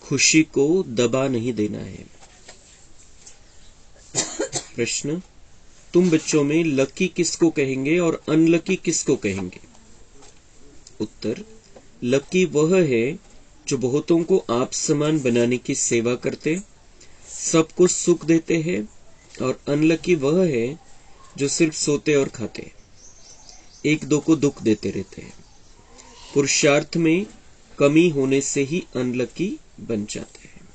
खुशी को दबा नहीं देना है। प्रश्न, तुम बच्चों में लकी किसको कहेंगे और अनलकी किसको कहेंगे? उत्तर, लकी वह है जो बहुतों को आप समान बनाने की सेवा करते, सबको सुख देते हैं, और अनलकी वह है जो सिर्फ सोते और खाते, एक दो को दुख देते रहते हैं। पुरुषार्थ में कमी होने से ही अनलकी बन जाते हैं।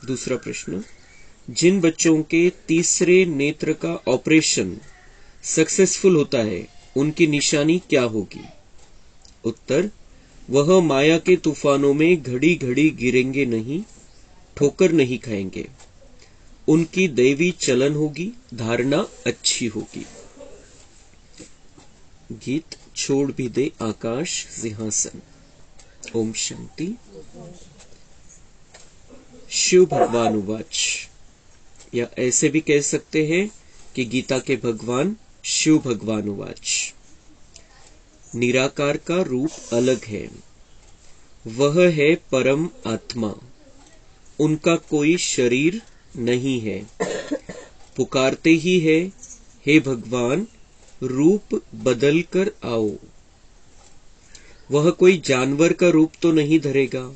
दूसरा प्रश्न, जिन बच्चों के तीसरे नेत्र का ऑपरेशन सक्सेसफुल होता है उनकी निशानी क्या होगी? उत्तर, वह माया के तूफानों में घड़ी घड़ी गिरेंगे नहीं, ठोकर नहीं खाएंगे, उनकी दैवी चलन होगी, धारणा अच्छी होगी। गीत छोड़ भी दे आकाश सिंहासन। ओम शांति। शिव भगवान उवाच, या ऐसे भी कह सकते हैं कि गीता के भगवान शिव भगवान उवाच, निराकार का रूप अलग है, वह है परम आत्मा, उनका कोई शरीर नहीं है। पुकारते ही है, हे भगवान रूप बदल कर आओ। वह कोई जानवर का रूप तो नहीं धरेगा,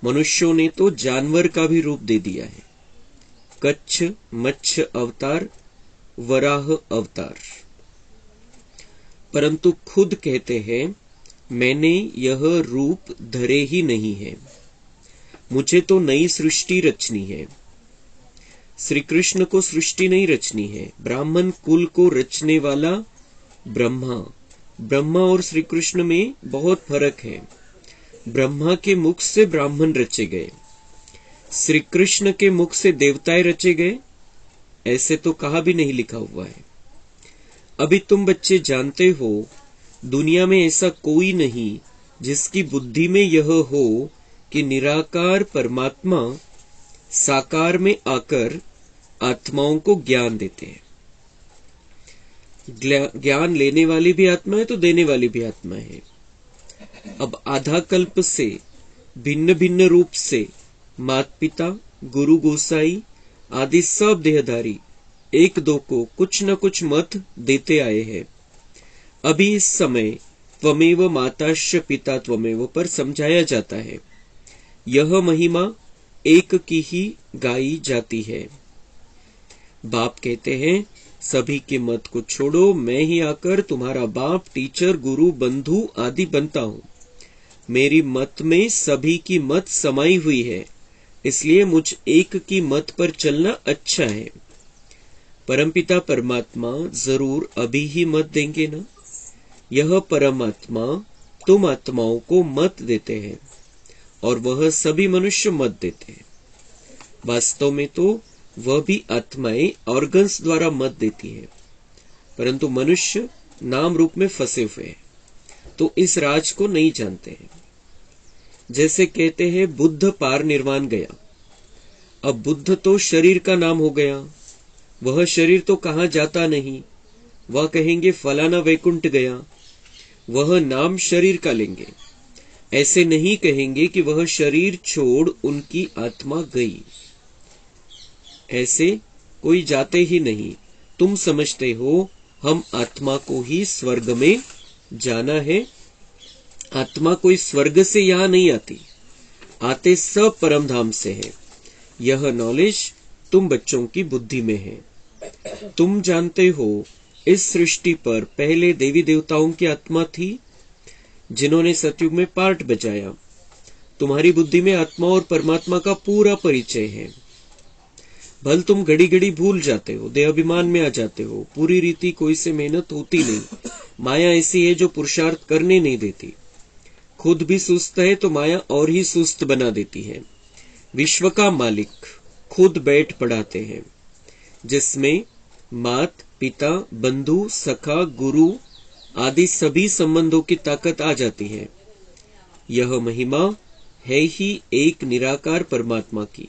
मनुष्यों ने तो जानवर का भी रूप दे दिया है। कच्छ मत्स्य अवतार, वराह अवतार, परंतु खुद कहते हैं मैंने यह रूप धरे ही नहीं है, मुझे तो नई सृष्टि रचनी है। श्री कृष्ण को सृष्टि नहीं रचनी है, ब्राह्मण कुल को रचने वाला ब्रह्मा और श्री कृष्ण में बहुत फर्क है। ब्रह्मा के मुख से ब्राह्मण रचे गए, श्री कृष्ण के मुख से देवताएं रचे गए, ऐसे तो कहा भी नहीं लिखा हुआ है। अभी तुम बच्चे जानते हो दुनिया में ऐसा कोई नहीं जिसकी बुद्धि में यह हो कि निराकार परमात्मा साकार में आकर आत्माओं को ज्ञान देते हैं। ज्ञान लेने वाली भी आत्मा है तो देने वाली भी आत्मा है। अब आधा कल्प से भिन्न भिन्न रूप से माता पिता, गुरु गोसाई आदि सब देहधारी एक दो को कुछ न कुछ मत देते आए हैं। अभी इस समय त्वमेव माताश्च पिता त्वमेव पर समझाया जाता है। यह महिमा एक की ही गाई जाती है। बाप कहते हैं सभी के मत को छोड़ो, मैं ही आकर तुम्हारा बाप, टीचर, गुरु, बंधु आदि बनता हूं। मेरी मत में सभी की मत समाई हुई है, इसलिए मुझ एक की मत पर चलना अच्छा है। परमपिता परमात्मा जरूर अभी ही मत देंगे ना। यह परमात्मा तुम आत्माओं को मत देते हैं और वह सभी मनुष्य मत देते हैं। वास्तव में तो वह भी आत्माएं ऑर्गन्स द्वारा मत देती है, परंतु मनुष्य नाम रूप में फंसे हुए हैं, तो इस राज को नहीं जानते हैं। जैसे कहते हैं बुद्ध पार निर्वाण गया। अब बुद्ध तो शरीर का नाम हो गया, वह शरीर तो कहां जाता नहीं। वह कहेंगे फलाना वैकुंठ गया, वह नाम शरीर का लेंगे। ऐसे नहीं कहेंगे कि वह शरीर छोड़ उनकी आत्मा गई। ऐसे कोई जाते ही नहीं। तुम समझते हो हम आत्मा को ही स्वर्ग में जाना है। आत्मा कोई स्वर्ग से यहां नहीं आती, आते सब परम धाम से है। यह नॉलेज तुम बच्चों की बुद्धि में है। तुम जानते हो इस सृष्टि पर पहले देवी देवताओं की आत्मा थी जिन्होंने सतयुग में पार्ट बजाया। तुम्हारी बुद्धि में आत्मा और परमात्मा का पूरा परिचय है। भल तुम घड़ी घड़ी भूल जाते हो, देहाभिमान में आ जाते हो। पूरी रीति कोई से मेहनत होती नहीं। माया ऐसी है जो पुरुषार्थ करने नहीं देती। खुद भी सुस्त है तो माया और ही सुस्त बना देती है। विश्व का मालिक खुद बैठ पढ़ाते हैं, जिसमें मात पिता, बंधु, सखा, गुरु आदि सभी संबंधों की ताकत आ जाती है। यह महिमा है ही एक निराकार परमात्मा की,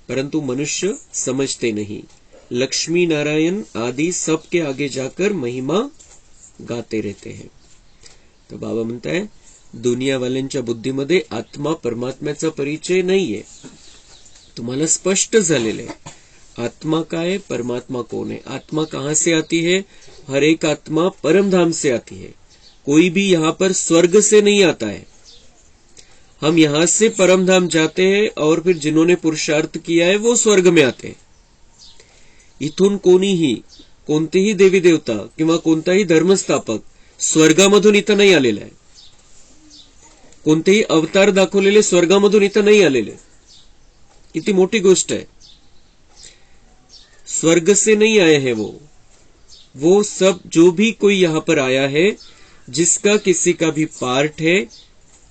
परंतु मनुष्य समझते नहीं। लक्ष्मी नारायण आदि सबके आगे जाकर महिमा गाते रहते हैं। तो बाबा म्हणता है दुनियावाल्यांच्या बुद्धीमध्ये आत्मा परमात्म्याचा परिचय नाहीये. तुम्हाला स्पष्ट झालेलं आहे आत्मा काय, परमात्मा कौन है. आत्मा कहां से आती है? हर एक आत्मा परमधाम से आती है. कोई भी यहां पर स्वर्ग से नहीं आता है. हम यहां से परमधाम जाते हैं और फिर जिन्होंने पुरुषार्थ किया है वो स्वर्ग में आते हैं. इथून कोणतेही देवी देवता किंवा कोणताही धर्मस्थापक स्वर्गामधून इथं नाही आलेला आहे. कोणतेही अवतार दाखवलेले स्वर्गामधून इथं नाही आलेले. किती मोठी गोष्ट आहे. स्वर्ग से नहीं आए हैं वो सब जो भी कोई यहां पर आया है, जिसका किसी का भी पार्ट है,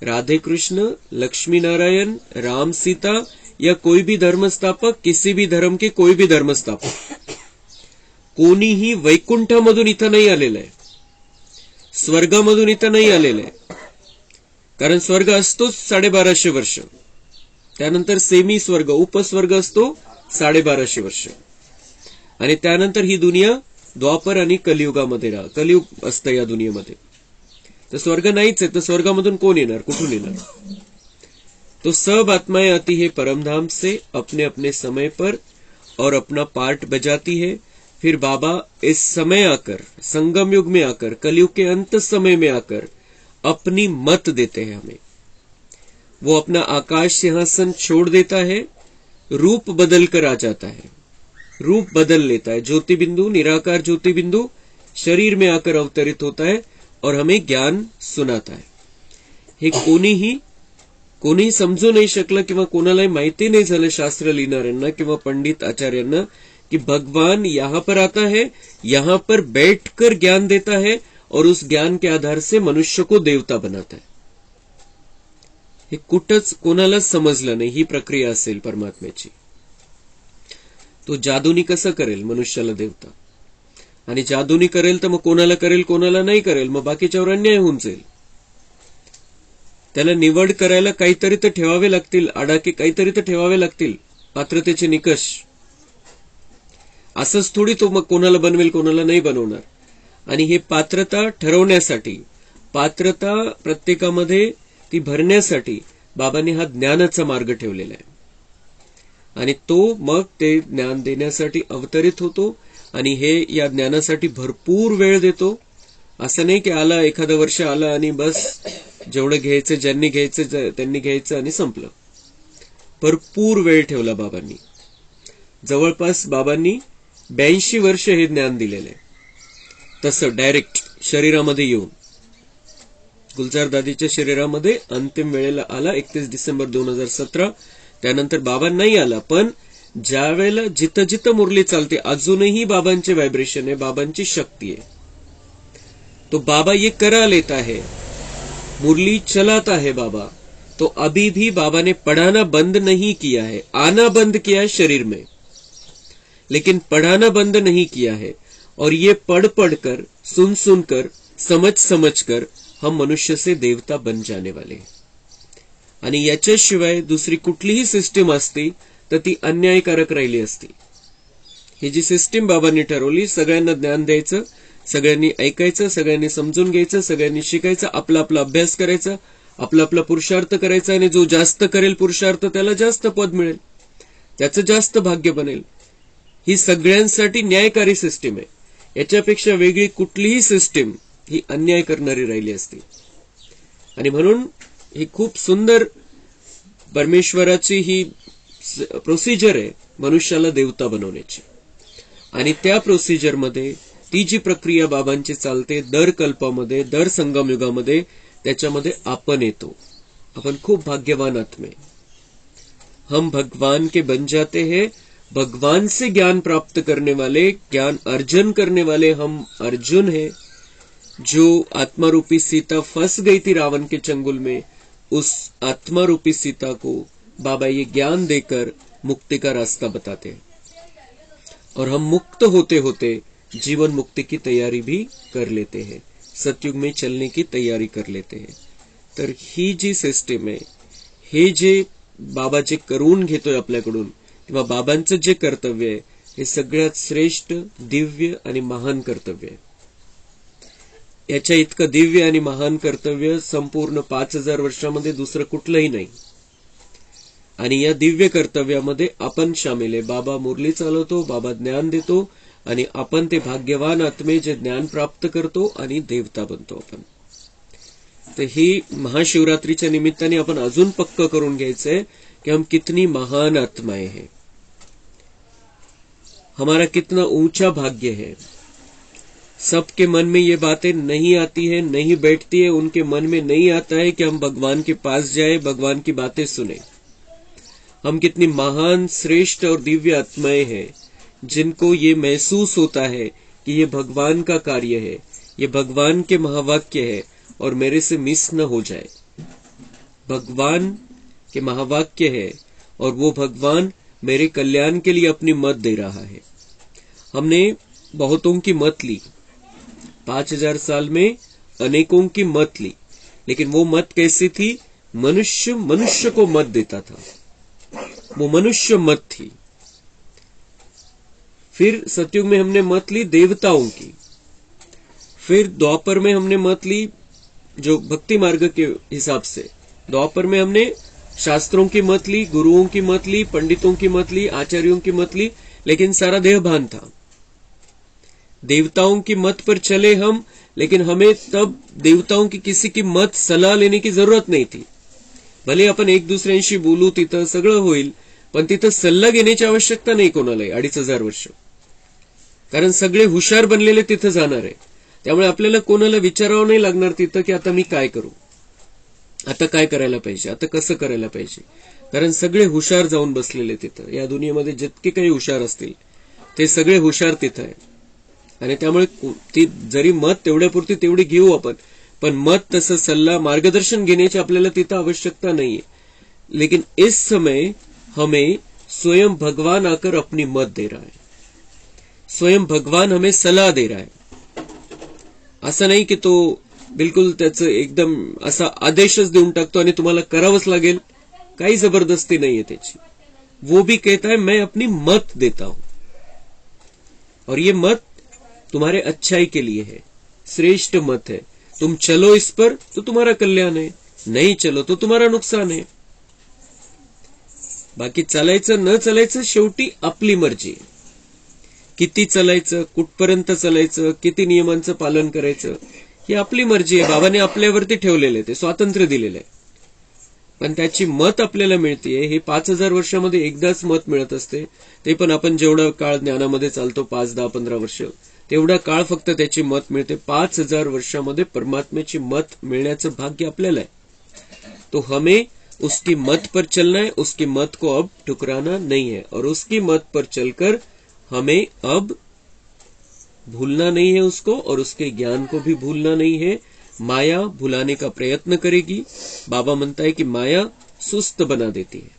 राधे कृष्ण, लक्ष्मी नारायण, राम सीता या कोई भी धर्मस्थापक, किसी भी धर्म के कोई भी धर्मस्थापक, कोणीही वैकुंठामधून इथं नाही आलेलं आहे. स्वर्गामधून इथं नाही आलेलं आहे. कारण स्वर्ग असतोच 1250 वर्ष. त्यानंतर सेमी स्वर्ग, उपस्वर्ग असतो 1250 वर्ष. आणि त्यानंतर ही दुनिया द्वापर आणि कलियुगामध्ये कलियुग असतं या दुनियेमध्ये. तर स्वर्ग नाहीच आहे. तर स्वर्गामधून कोण येणार, कुठून येणार? तो सब आत्माएं आती है परमधाम से अपने अपने समय पर और अपना पार्ट बजाती है. फिर बाबा इस समय आकर, संगम युग में आकर, कलयुग के अंत समय में आकर अपनी मत देते हैं हमें. वो अपना आकाश सिंहासन छोड़ देता है, रूप बदल कर आ जाता है, रूप बदल लेता है. ज्योति बिंदु, निराकार ज्योति बिंदु शरीर में आकर अवतरित होता है और हमें ज्ञान सुनाता है. हे कोणीही समजू नाही शकलं किंवा कोणालाही माहिती नाही झालं शास्त्र लिहिणाऱ्यांना किंवा पंडित आचार्यांना कि भगवान यहां पर आता है, यहां पर बैठकर ज्ञान देता है और उस ज्ञान के आधार से मनुष्य को देवता बनाता है. हे कुठंच कोणालाच समजलं नाही ही प्रक्रिया असेल परमात्म्याची. तो जादूनी कसं करेल मनुष्याला देवता, आणि जादूनी करेल तर मग कोणाला करेल, कोणाला नाही करेल, मग बाकीच्यावर अन्याय होऊन जाईल. त्याला निवड करायला काहीतरी तर ठेवावे लागतील, आडाके काहीतरी तर ठेवावे लागतील, पात्रतेचे निकष. असंच थोडी तो मग कोणाला बनवेल, कोणाला नाही बनवणार. आणि हे पात्रता ठरवण्यासाठी, पात्रता प्रत्येकामध्ये ती भरण्यासाठी बाबांनी हा ज्ञानाचा मार्ग ठेवलेला आहे. आणि तो मग ते ज्ञान देण्यासाठी अवतरित होतो आणि हे या ज्ञानासाठी भरपूर वेळ देतो. असं नाही की आला, एखादं वर्ष आलं आणि बस जेवढं घ्यायचं, ज्यांनी घ्यायचं त्यांनी घ्यायचं आणि संपलं. भरपूर वेळ ठेवला बाबांनी. जवळपास बाबांनी 82 वर्ष हे ज्ञान दिलेलं आहे. तसं डायरेक्ट शरीरामध्ये येऊन गुलजार दादीच्या शरीरामध्ये अंतिम वेळेला आला 31 डिसेंबर 2017. त्यानंतर बाबा नाही आला, पण ज्या वेळेला जिथं जिथं मुरली चालते अजूनही बाबांचे व्हायब्रेशन आहे, बाबांची शक्ती आहे. तो बाबा ये करा लेता है, मुरली चलाता है बाबा. तो अभी भी बाबा ने पढ़ाना बंद नहीं किया है. आना बंद किया है शरीर में, लेकिन पढ़ाना बंद नहीं किया है. और ये पढ़ पढ़कर, सुन सुनकर, समझ कर हम मनुष्य से देवता बन जाने वाले हैं. आणि याच्याशिवाय दुसरी कुठलीही सिस्टीम असती तर ती अन्यायकारक राहिली असती. ही जी सिस्टीम बाबांनी ठरवली, सगळ्यांना ज्ञान द्यायचं, सगळ्यांनी ऐकायचं, सगळ्यांनी समजून घ्यायचं, सगळ्यांनी शिकायचं, आपला आपला अभ्यास करायचा, आपला आपला पुरुषार्थ करायचा, आणि जो जास्त करेल पुरुषार्थ त्याला जास्त पद मिळेल, त्याचं जास्त भाग्य बनेल. ही सगळ्यांसाठी न्यायकारी सिस्टीम आहे. याच्यापेक्षा वेगळी कुठलीही सिस्टीम ही अन्याय करणारी राहिली असती. आणि म्हणून ही खूप सुंदर परमेश्वराची ही प्रोसिजर आहे मनुष्याला देवता बनवण्याची. आणि त्या प्रोसिजरमध्ये ती जी प्रक्रिया बाबांची चालते दर कल्पामध्ये, दर संगमयुगामध्ये, त्याच्यामध्ये आपण येतो. आपण खूप भाग्यवान आत्मे. हम भगवान के बन जाते हैं, भगवान से ज्ञान प्राप्त करने वाले, ज्ञान अर्जन करने वाले हम अर्जुन हैं. जो आत्मा रूपी सीता फंस गई थी रावण के चंगुल में, उस आत्मा रूपी सीता को बाबा ये ज्ञान देकर मुक्ति का रास्ता बताते हैं. और हम मुक्त होते होते जीवन मुक्ति की तैयारी भी कर लेते हैं, सतयुग में चलने की तैयारी कर लेते हैं. तर ही जी सिस्टीम आहे, हे जे बाबा जे करून घेतोय आपल्याकडून किंवा बाबांचं जे कर्तव्य आहे, हे सगळ्यात श्रेष्ठ, दिव्य आणि महान कर्तव्य आहे. याच्या इतकं दिव्य आणि महान कर्तव्य संपूर्ण 5000 वर्षामध्ये दुसरं कुठलंही नाही. आणि या दिव्य कर्तव्यामध्ये आपण सामील आहे. बाबा मुरली चालवतो, बाबा ज्ञान देतो आणि आपण ते भाग्यवान आत्मे जे ज्ञान प्राप्त करतो आणि देवता बनतो आपण. तर ही महाशिवरात्रीच्या निमित्ताने आपण अजून पक्क करून घ्यायचंय कि हम कितनी महान आत्माएं हैं, हमारा कितना ऊंचा भाग्य है. सबके मन में ये बातें नहीं आती है, नहीं बैठती है, उनके मन में नहीं आता है कि हम भगवान के पास जाए, भगवान की बातें सुने. हम कितनी महान, श्रेष्ठ और दिव्य आत्माएं हैं जिनको ये महसूस होता है कि ये भगवान का कार्य है, ये भगवान के महावाक्य है और मेरे से मिस न हो जाए. भगवान के महावाक्य है और वो भगवान मेरे कल्याण के लिए अपनी मत दे रहा है. हमने बहुतों की मत ली, 5000 साल में अनेकों की मत ली, लेकिन वो मत कैसी थी? मनुष्य मनुष्य को मत देता था, वो मनुष्य मत थी. फिर सतयुग में हमने मत ली देवताओं की. फिर द्वापर में हमने मत ली जो भक्ति मार्ग के हिसाब से. द्वापर में हमने शास्त्रों की मत ली, गुरुओं की मत ली, पंडितों की मत ली, आचार्यों की मत ली, लेकिन सारा देह भान था. देवताओं की मत पर चले हम, लेकिन हमें तब देवताओं की किसी की मत सलाह लेने की जरूरत नाही थी. भले आपण एक दुसऱ्यांशी बोलू, तिथं सगळं होईल, पण तिथं सल्ला घेण्याची आवश्यकता नाही कोणालाही 2500 वर्ष. कारण सगळे हुशार बनलेले तिथं जाणार आहे. त्यामुळे आपल्याला कोणाला विचारावं नाही लागणार तिथं की आता मी काय करू, आता काय करायला पाहिजे, आता कसं करायला पाहिजे. कारण सगळे हुशार जाऊन बसलेले तिथं. या दुनियेमध्ये जितके काही हुशार असतील ते सगळे हुशार तिथं आहे. आणि त्यामुळे ती जरी मत तेवढ्यापुरती तेवढी घेऊ आपण, पण मत तसं सल्ला मार्गदर्शन घेण्याची आपल्याला तिथं आवश्यकता नाहीये. लेकिन इस समय हमें स्वयं भगवान आकर अपनी मत दे रहा है, स्वयं भगवान हमें सलाह दे रहा है. असं नाही की तो बिलकुल त्याचं एकदम असा आदेशच देऊन टाकतो आणि तुम्हाला करावंच लागेल, काही जबरदस्ती नाहीये त्याची. वो भी कहता है मैं अपनी मत देता हूं और ये मत तुम्हारे अच्छाई के लिए है, श्रेष्ठ मत है. तुम चलो इस पर तो तुम्हारा कल्याण है, नहीं चलो तो तुम्हारा नुकसान है. बाकी चालायचं न चालायचं शेवटी आपली मर्जी. किती चालायचं, कुठपर्यंत चालायचं, किती नियमांचं पालन करायचं, ही आपली मर्जी आहे. बाबाने आपल्यावरती ठेवलेलं आहे, ते स्वातंत्र्य दिलेलं आहे. पण त्याची मत आपल्याला मिळतेय हे 5000 वर्षामध्ये एकदाच मत मिळत असते. ते पण आपण जेवढा काळ ज्ञानामध्ये चालतो 5, 10, 15 वर्ष, तेवढा काळ फक्त त्याची मत मिळते. 5000 वर्षामध्ये परमात्म्याची मत मिळण्याचं भाग्य आपल्याला आहे. तो हमें उसकी मत पर चलना है, उसकी मत को अब ठुकराना नहीं है और उसकी मत पर चलकर हमें अब भूलना नहीं है उसको और उसके ज्ञान को भी भूलना नहीं है. माया भुलाने का प्रयत्न करेगी. बाबा म्हणता है कि माया सुस्त बना देती है,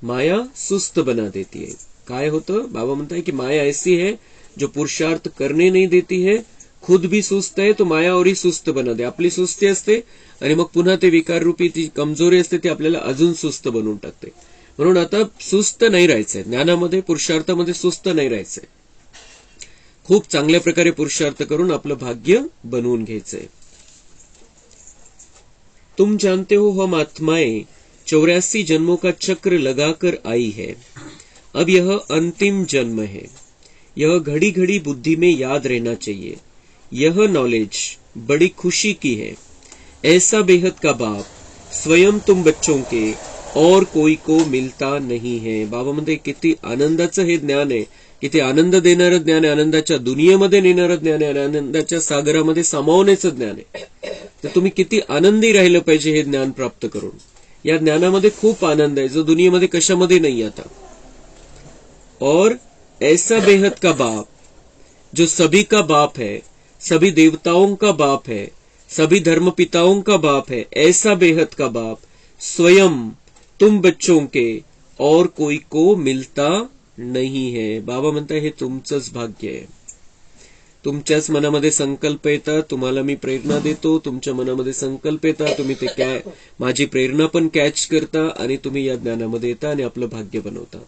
माया सुस्त बना देती है. काय होतं? बाबा म्हणता है कि माया ऐसी है जो पुरुषार्थ करने नहीं देती है, खुद भी सुस्त है तो माया और ही सुस्त बना दे. आपली सुस्ती असते आणि मग पुन्हा ते विकार रूपी ती कमजोरी असते, ती आपल्याला अजून सुस्त बनवून टाकते. म्हणून आता सुस्त नाही राहायचंय, ज्ञानामध्ये पुरुषार्थामध्ये सुस्त नाही राहायचंय. खूप चांगल्या प्रकारे पुरुषार्थ करून आपलं भाग्य बनवून घ्यायचंय. तुम जानते हो हम आत्माएं 84 जन्मों का चक्र लगाकर आई है. अब यह अंतिम जन्म है. यह घड़ी घड़ी बुद्धि में याद रहना चाहिए. यह नॉलेज बड़ी खुशी की है. ऐसा बेहद का बाप स्वयं तुम बच्चों के और कोई को मिलता नहीं है. बाबा म्हणते किती आनंदाचं हे ज्ञान आहे, किती आनंद देणारं ज्ञान आहे, आनंदाच्या दुनियेमध्ये नेणारं ज्ञान आहे, आनंदाच्या सागरामध्ये सामावण्याचं ज्ञान आहे. तर तुम्ही किती आनंदी राहिलं पाहिजे हे ज्ञान प्राप्त करून. या ज्ञानामध्ये खूप आनंद आहे जो दुनियेमध्ये कशामध्ये नाही आता. और ऐसा बेहद का बाप जो सभी का बाप है, सभी देवताओं का बाप है, सभी धर्मपिताओं का बाप है, ऐसा बेहद का बाप स्वयं तुम बच्चों के और कोई को मिलता नहीं है. बाबा म्हणता हे तुमचंच भाग्य आहे. तुमच्याच मनामध्ये संकल्प येतात, तुम्हाला मी प्रेरणा देतो, तुमच्या मनामध्ये संकल्प येतात, तुम्ही ते माझी प्रेरणा पण कॅच करता आणि तुम्ही या ज्ञानामध्ये येता आणि आपलं भाग्य बनवता.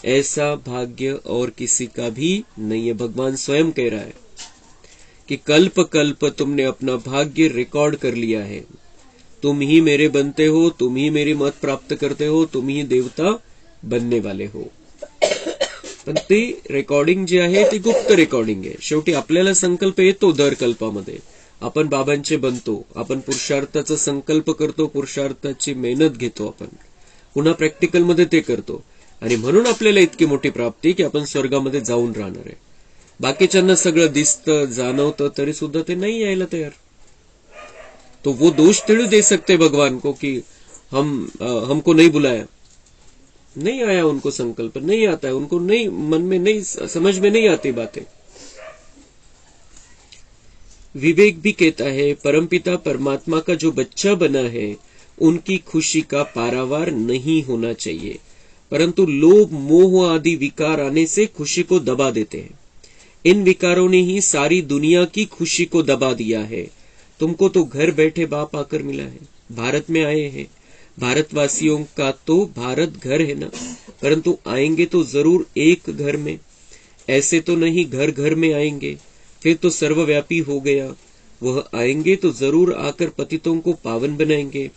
ऐसा भाग्य और किसी का भी नहीं है. भगवान स्वयं कह रहा है कि कल्प कल्प तुमने अपना भाग्य रिकॉर्ड कर लिया है, तुम ही मेरे बनते हो, तुम ही मेरी मत प्राप्त करते हो, तुम ही देवता बनने वाले हो. पण ती रेकॉर्डिंग जी आहे ती गुप्त रेकॉर्डिंग आहे. शेवटी आपल्याला संकल्प येतो दर कल्पामध्ये, आपण बाबांचे बनतो, आपण पुरुषार्थाचा संकल्प करतो, पुरुषार्थाची मेहनत घेतो, आपण पुन्हा प्रॅक्टिकलमध्ये ते करतो, आणि म्हणून आपल्याला इतकी मोठी प्राप्ती की आपण स्वर्गामध्ये जाऊन राहणार आहे. बाकीच्यांना सगळं दिसतं, जाणवतं, तरी सुद्धा ते नाही यायला तयार. तो वो दोष थोड़ी दे सकते भगवान को कि हमको नहीं बुलाया, नहीं आया उनको संकल्प, नहीं आता है उनको, नहीं मन में, नहीं समझ में नहीं आती बातें. विवेक भी कहता है परमपिता परमात्मा का जो बच्चा बना है उनकी खुशी का पारावार नहीं होना चाहिए, परंतु लोभ मोह आदि विकार आने से खुशी को दबा देते हैं. इन विकारों ने ही सारी दुनिया की खुशी को दबा दिया है. तुमको तो घर बैठे बाप आकर मिला है, भारत में आए हैं, भारतवासियों का तो भारत घर है ना, परंतु आएंगे तो जरूर एक घर में, ऐसे तो नहीं घर घर में आएंगे, फिर तो सर्वव्यापी हो गया. वह आएंगे तो जरूर आकर पतितों को पावन बनाएंगे.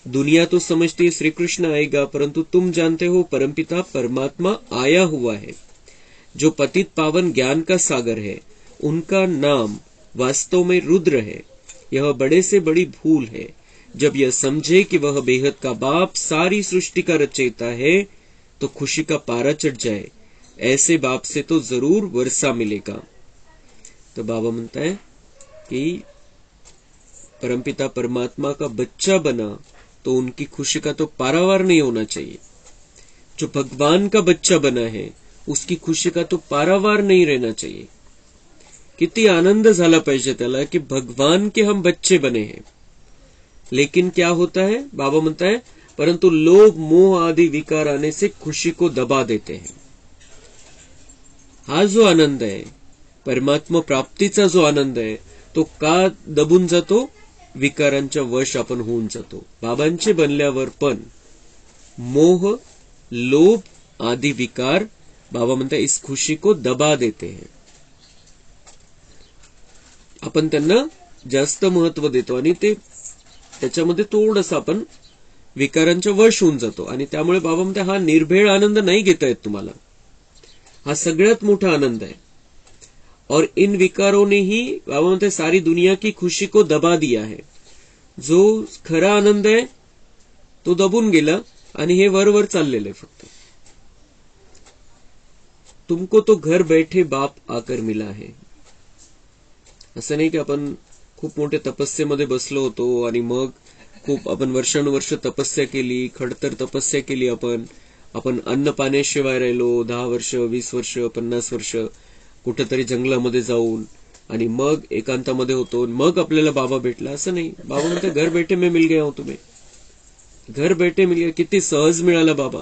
दुनिया तो समझती है श्री कृष्ण आएगा, परंतु तुम जानते हो परमपिता परमात्मा आया हुआ है. जो पतित पावन ज्ञान का सागर है, उनका नाम वास्तव में रुद्र है. यह बड़े से बड़ी भूल है. जब यह समझे कि वह बेहद का बाप सारी सृष्टि का रचयिता है, तो खुशी का पारा चढ़ जाए. ऐसे बाप से तो जरूर वर्षा मिलेगा. तो बाबा म्हणता है कि परमपिता परमात्मा का बच्चा बना तो उनकी खुशी का तो पारावार नहीं होना चाहिए. जो भगवान का बच्चा बना है उसकी खुशी का तो पारावार नहीं रहना चाहिए. किती आनंद झाला पाहिजे त्याला कि भगवान के हम बच्चे बने हैं. लेकिन क्या होता है, बाबा म्हणता है परंतु लोभ मोह आदि विकार आने से खुशी को दबा देते हैं. हा जो आनंद आहे, परमात्मा प्राप्तीचा जो आनंद आहे, तो का दबून जातो? विकारांच्या वश आपण होऊन जातो. बाबांचे बनल्यावर पण मोह लोभ आदि विकार, बाबा म्हणता इस खुशी को दबा देते हैं. आपण त्यांना जास्त महत्व देतो आणि ते त्याच्यामध्ये थोडंसं आपण विकारांच्या वश होऊन जातो. आणि त्यामुळे बाबा म्हणते हा निर्भेळ आनंद नाही घेता येत तुम्हाला, हा सगळ्यात मोठा आनंद आहे. और इन विकारों ने ही बाबा म्हणते सारी दुनिया की खुशी को दबा दिया है. जो खरा आनंद आहे तो दबून गेला आणि हे वर चाललेलं आहे फक्त. तुमको तो घर बैठे बाप आकर मिला है. असं नाही की आपण खूप मोठ्या तपस्येमध्ये बसलो होतो आणि मग खूप आपण वर्षानुवर्ष तपस्या केली, खडतर तपस्या केली, आपण अन्न पाण्याशिवाय राहिलो 10 वर्ष 20 वर्ष 50 वर्ष कुठेतरी जंगलामध्ये जाऊन, आणि मग एकांतामध्ये होतो, मग आपल्याला बाबा भेटला. असं नाही. बाबा म्हणते घर बैठे मैं मिल गया हूं तुम्हें, घर बैठे मिल गया. किती सहज मिळाला बाबा.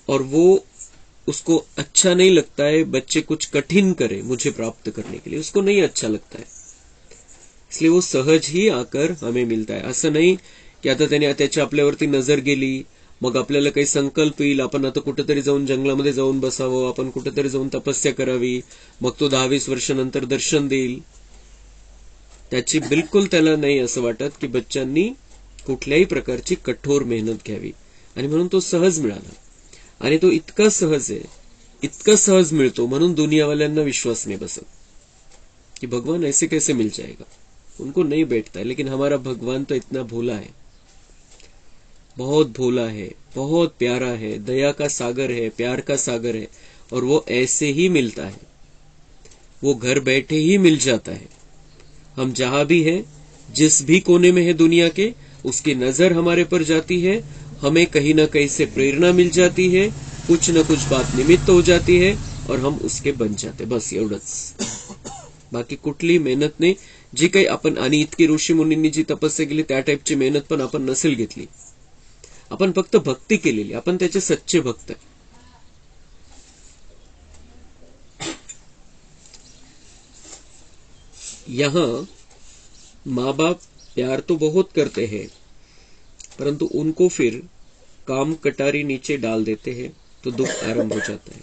और वो उसको अच्छा नहीं लगता है बच्चे कुछ कठिन करे मुझे प्राप्त करने के लिए, उसको नहीं अच्छा लगता है. इसलिए वो सहज ही आकर हमें मिलता है. असं नाही की आता त्याने त्याची आपल्यावरती नजर गेली, मग आपल्याला काही संकल्प येईल, आपण आता कुठेतरी जाऊन जंगलामध्ये जाऊन बसावं, आपण कुठेतरी जाऊन तपस्या करावी, मग तो 10-20 वर्षानंतर दर्शन देईल. त्याची बिलकुल त्याला नाही असं वाटत की बच्चांनी कुठल्याही प्रकारची कठोर मेहनत घ्यावी, आणि म्हणून तो सहज मिळाला. आणि तो इतका सहज आहे, इतका सहज मिळतो, म्हणून दुनियावाल्यांना विश्वास नहीं बसत कि भगवान ऐसे कैसे मिल जाएगा, उनको नहीं बैठता है. लेकिन हमारा भगवान तो इतना भोला है, बहुत भोला है, बहुत प्यारा है, दया का सागर है, प्यार का सागर है, और वो ऐसे ही मिलता है. वो घर बैठे ही मिल जाता है. हम जहां भी हैं, जिस भी कोने में है दुनिया के, उसकी नजर हमारे पर जाती है, हमें कहीं ना कहीं से प्रेरणा मिल जाती है, कुछ न कुछ बात निमित्त हो जाती है और हम उसके बन जाते. बस एवढंच. बाकी कुठली मेहनत नाही. जी काही आपण आणि इतकी ऋषी मुनींनी जी तपस्या केली त्या टाईपची मेहनत पण आपण नसेल घेतली. आपण फक्त भक्ती केलेली, आपण त्याचे सच्चे भक्त आहे. यहाँ माँ बाप प्यार तो बहुत करते हैं, परंतु उनको फिर काम कटारी नीचे डाल देते हैं तो दुख आरंभ हो जाता है.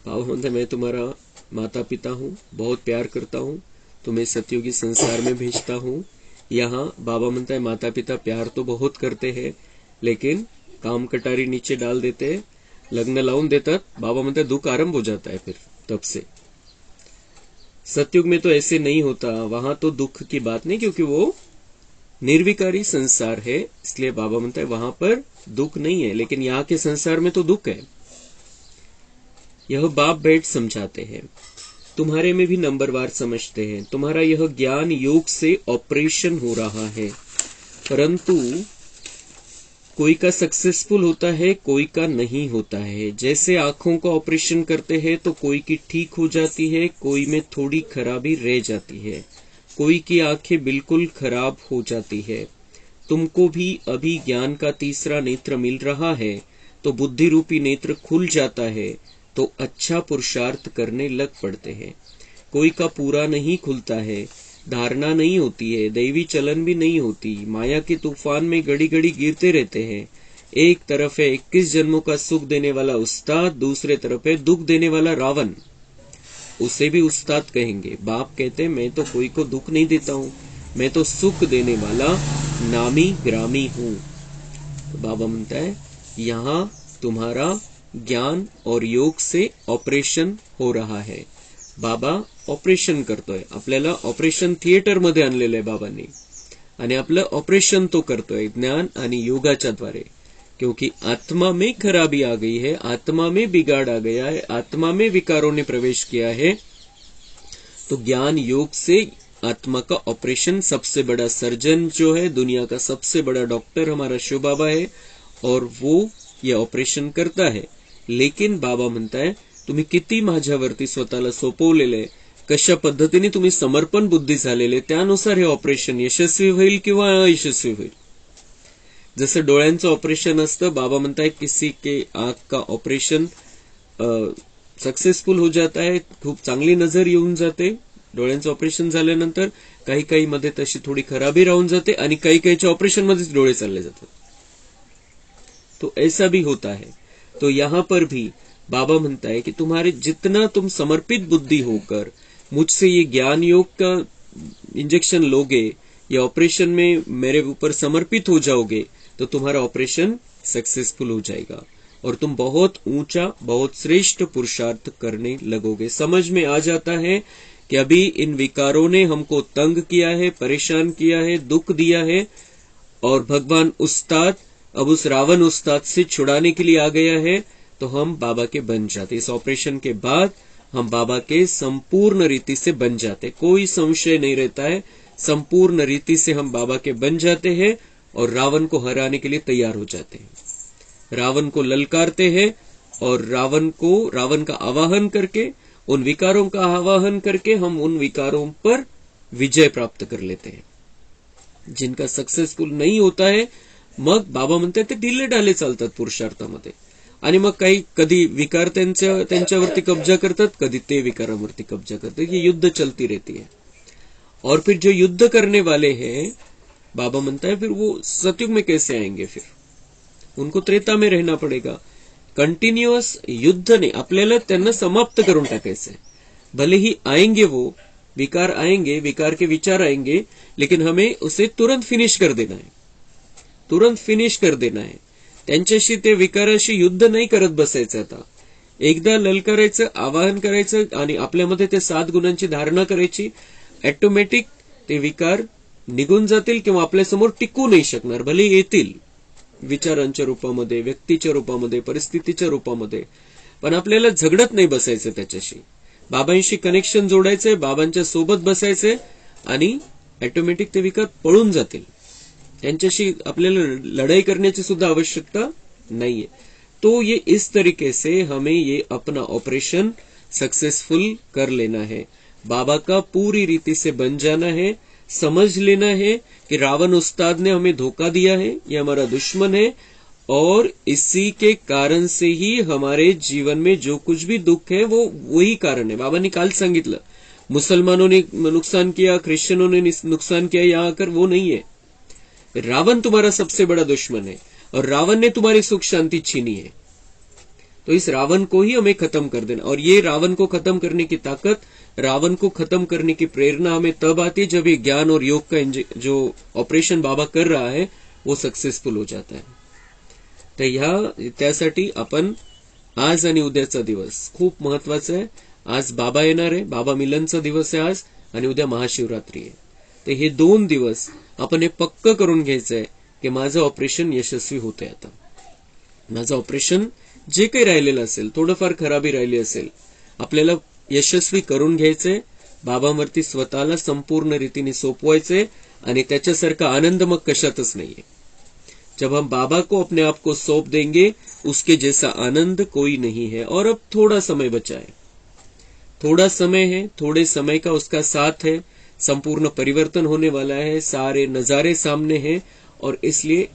बाबा म्हणते मैं तुम्हारा माता पिता हूँ, बहुत प्यार करता हूँ, तुम्हें सतयुगी संसार में भेजता हूँ। यहाँ बाबा म्हणता है माता पिता प्यार तो बहुत करते हैं, लेकिन काम कटारी नीचे डाल देते हैं, लग्न लावून देतात। बाबा म्हणता है दुख आरंभ हो जाता है फिर तब से। सतयुग में तो ऐसे नहीं होता, वहां तो दुख की बात नहीं, क्योंकि वो निर्विकारी संसार है, इसलिए बाबा म्हणता है वहां पर दुख नहीं है, लेकिन यहाँ के संसार में तो दुख है। यह बाप बैठ समझाते हैं, तुम्हारे में भी नंबरवार समझते हैं। तुम्हारा यह ज्ञान योग से ऑपरेशन हो रहा है, परंतु कोई का सक्सेसफुल होता है, कोई का नहीं होता है। जैसे आंखों का ऑपरेशन करते हैं तो कोई की ठीक हो जाती है, कोई में थोड़ी खराबी रह जाती है, कोई की आंखें बिल्कुल खराब हो जाती है। तुमको भी अभी ज्ञान का तीसरा नेत्र मिल रहा है, तो बुद्धि रूपी नेत्र खुल जाता है, तो अच्छा पुरुषार्थ करने लग पड़ते हैं। कोई का पूरा नहीं खुलता है, धारणा नहीं होती है, दैवी चलन भी नहीं होती, माया के तूफान में घड़ी घड़ी गिरते रहते हैं। एक तरफ है 21 जन्मों का सुख देने वाला उस्ताद, दूसरे तरफ है दुख देने वाला रावण, उसे भी उस्ताद कहेंगे। बाप कहते हैं मैं तो कोई को दुख नहीं देता हूँ, मैं तो सुख देने वाला नामी ग्रामी हूँ। तो बाबा म्हणता है यहाँ तुम्हारा ज्ञान और योग से ऑपरेशन हो रहा है। बाबा ऑपरेशन करतोय, आपल्याला ऑपरेशन थिएटर मध्ये आणलेलं आहे बाबांनी, आणि आपलं ऑपरेशन तो करतोय ज्ञान आणि योगाच्या द्वारे, क्योंकि आत्मा में खराबी आ गई है, आत्मा में बिगाड़ आ गया है, आत्मा में विकारों ने प्रवेश किया है। तो ज्ञान योग से आत्मा का ऑपरेशन, सबसे बड़ा सर्जन जो है, दुनिया का सबसे बड़ा डॉक्टर हमारा शिव बाबा है, और वो ये ऑपरेशन करता है। लेकिन बाबा म्हणता है तुम्ही किती माझ्यावरती स्वतःला सोपवलेले, कशा पद्धतीने तुम्ही समर्पण बुद्धी झालेले, त्यानुसार हे ऑपरेशन यशस्वी होईल किंवा अयशस्वी होईल। जसं डोळ्यांचं ऑपरेशन असतं, बाबा म्हणताय किसी के आंख का ऑपरेशन सक्सेसफुल हो जाता है, खूप चांगली नजर येऊन जाते डोळ्यांचं ऑपरेशन झाल्यानंतर, काही काही मध्ये तशी थोडी खराबी राहून जाते, आणि काही काहीच्या ऑपरेशन मध्येच डोळे चालले जातात। तो ऐसा भी होता है। तो यहाँ पर भी बाबा म्हणता है कि तुम्हारे जितना तुम समर्पित बुद्धि होकर मुझसे ये ज्ञान योग का इंजेक्शन लोगे, ये ऑपरेशन में मेरे ऊपर समर्पित हो जाओगे, तो तुम्हारा ऑपरेशन सक्सेसफुल हो जाएगा और तुम बहुत ऊंचा, बहुत श्रेष्ठ पुरुषार्थ करने लगोगे। समझ में आ जाता है कि अभी इन विकारों ने हमको तंग किया है, परेशान किया है, दुख दिया है, और भगवान उस्ताद अब उस रावण उस्ताद से छुड़ाने के लिए आ गया है, तो हम बाबा के बन जाते। इस ऑपरेशन के बाद हम बाबा के संपूर्ण रीति से बन जाते, कोई संशय नहीं रहता है, संपूर्ण रीति से हम बाबा के बन जाते हैं और रावण को हराने के लिए तैयार हो जाते हैं। रावण को ललकारते हैं और रावण का आवाहन करके, उन विकारों का आवाहन करके हम उन विकारों पर विजय प्राप्त कर लेते हैं। जिनका सक्सेसफुल नहीं होता है, मग बाबा म्हणतात ते ढिल्ले ढाले चालतात पुरुषार्थामध्ये, आणि मग काही कधी विकार त्यांच्यावरती कब्जा करतात, कधी ते विकारावरती कब्जा करतात। ये युद्ध चलती रहती है। और फिर जो युद्ध करने वाले हैं, बाबा म्हणता है फिर वो सतयुग में कैसे आएंगे, फिर उनको त्रेता में रहना पड़ेगा। कंटिन्यूअस युद्ध ने आपल्याला त्यांना समाप्त करून टाकायचंय। भले ही आएंगे वो विकार आएंगे, विकार के विचार आएंगे, लेकिन हमें उसे तुरंत फिनिश कर देना है, तुरंत फिनिश कर देना है। त्यांच्याशी ते विकाराशी युद्ध नाही करत बसायचं। आता एकदा ललकारायचं, आवाहन करायचं आणि आपल्यामध्ये ते 7 गुणांची धारणा करायची, ऑटोमॅटिक ते विकार निघून जातील किंवा आपल्यासमोर टिकू नाही शकणार। भले येतील विचारांच्या रूपामध्ये, व्यक्तीच्या रूपामध्ये, परिस्थितीच्या रूपामध्ये, पण आपल्याला झगडत नाही बसायचं त्याच्याशी। बाबांशी कनेक्शन जोडायचंय, बाबांच्या सोबत बसायचंय, आणि ऑटोमॅटिक ते विकार पळून जातील। त्यांच्याशी आपल्याला लड़ाई करने की सुद्धा आवश्यकता नहीं है। तो ये इस तरीके से हमें ये अपना ऑपरेशन सक्सेसफुल कर लेना है, बाबा का पूरी रीति से बन जाना है, समझ लेना है कि रावण उस्ताद ने हमें धोखा दिया है, ये हमारा दुश्मन है, और इसी के कारण से ही हमारे जीवन में जो कुछ भी दुख है वो वही कारण है। बाबा ने काल सांगितलं, मुसलमानों ने नुकसान किया, क्रिश्चियनों ने नुकसान किया, यहाँ आकर वो नहीं है। रावण तुम्हारा सबसे बड़ा दुश्मन है और रावण ने तुम्हारी सुख शांति छीनी है। तो इस रावण को ही हमें खत्म कर देना। और ये रावण को खत्म करने की ताकत, रावण को खत्म करने की प्रेरणा हमें तब आती है जब ये ज्ञान और योग का जो ऑपरेशन बाबा कर रहा है वो सक्सेसफुल हो जाता है। तर त्यासाठी आपण आज आणि उद्याचा दिवस खूप महत्वाचा आहे। आज बाबा येणार आहे, बाबा मिलनचा दिवस आहे आज, आणि उद्या महाशिवरात्री आहे। तर हे 2 दिवस आपण हे पक्क करून घ्यायचंय की माझं ऑपरेशन यशस्वी होतंय। आता माझं ऑपरेशन जे काही राहिलेलं असेल, थोडंफार खराबी राहिली असेल, आपल्याला यशस्वी करून घ्यायचंय। बाबांवरती स्वतःला संपूर्ण रीतीने सोपवायचंय आणि त्याच्यासारखा आनंद मग कशातच नाहीये। जब हम बाबा को अपने आप को सौंप देंगे, उसके जैसा आनंद कोई नहीं है। और अब थोड़ा समय बचा है, थोड़ा समय है, थोड़े समय का उसका साथ है, संपूर्ण परिवर्तन होने वाला है, सारे नजारे सामने हैं, और इसलिए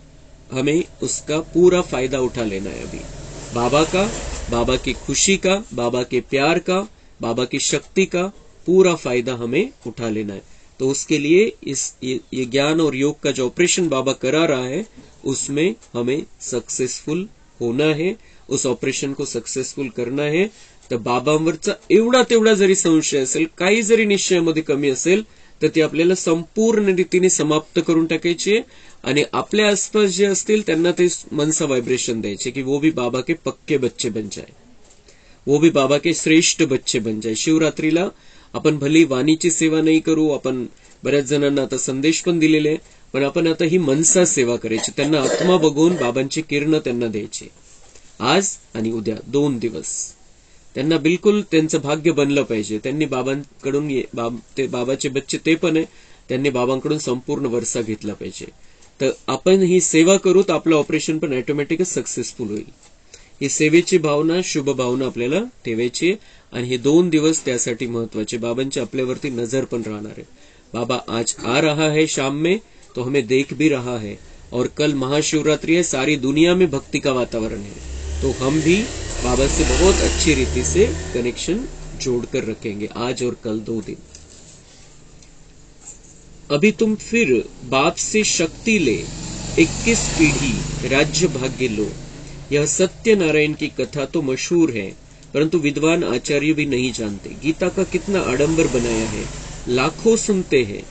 हमें उसका पूरा फायदा उठा लेना है। अभी बाबा का, बाबा की खुशी का, बाबा के प्यार का, बाबा की शक्ति का पूरा फायदा हमें उठा लेना है। तो उसके लिए ये ज्ञान और योग का जो ऑपरेशन बाबा करा रहा है उसमें हमें सक्सेसफुल होना है, उस ऑपरेशन को सक्सेसफुल करना है। तर बाबांवरचा एवढा तेवढा जरी संशय असेल, काही जरी निश्चयामध्ये कमी असेल, तर ती आपल्याला संपूर्ण रीतीने समाप्त करून टाकायची आहे आणि आपल्या आसपास जे असतील त्यांना ते मनसा वाइब्रेशन द्यायचे की वो भी बाबा के पक्के बच्चे बन जाए, वो भी बाबा के श्रेष्ठ बच्चे बन जाए। शिवरात्रीला आपण भली वाणीची सेवा नाही करू, आपण बऱ्याच जणांना आता संदेश पण दिलेले आहे, पण आपण आता ही मनसा सेवा करायची, त्यांना आत्मा बघून बाबांची किरण त्यांना द्यायची। आज आणि उद्या 2 दिवस त्यांना बिलकुल त्यांचं भाग्य बनलं पाहिजे। त्यांनी बाबांकडून ते बाबाचे बच्चे ते पण आहे, त्यांनी बाबांकडून संपूर्ण वर्षा घेतला पाहिजे। तर आपण ही सेवा करू तर आपलं ऑपरेशन पण ऑटोमॅटिकच सक्सेसफुल होईल। ही सेवेची भावना, शुभ भावना आपल्याला ठेवायची आणि हे 2 दिवस त्यासाठी महत्वाचे। बाबांची आपल्यावरती नजर पण राहणार आहे। बाबा आज आ रहा है शाम में, तो हमें देख भी रहा है, और कल महाशिवरात्रि है, सारी दुनिया में भक्ति का वातावरण है, तो हम भी बाबा से बहुत अच्छी रीति से कनेक्शन जोड़कर रखेंगे आज और कल 2 दिन। अभी तुम फिर बाप से शक्ति ले, 21 पीढ़ी राज्य भाग्य लो। यह सत्यनारायण की कथा तो मशहूर है, परंतु विद्वान आचार्य भी नहीं जानते। गीता का कितना आडंबर बनाया है, लाखों सुनते हैं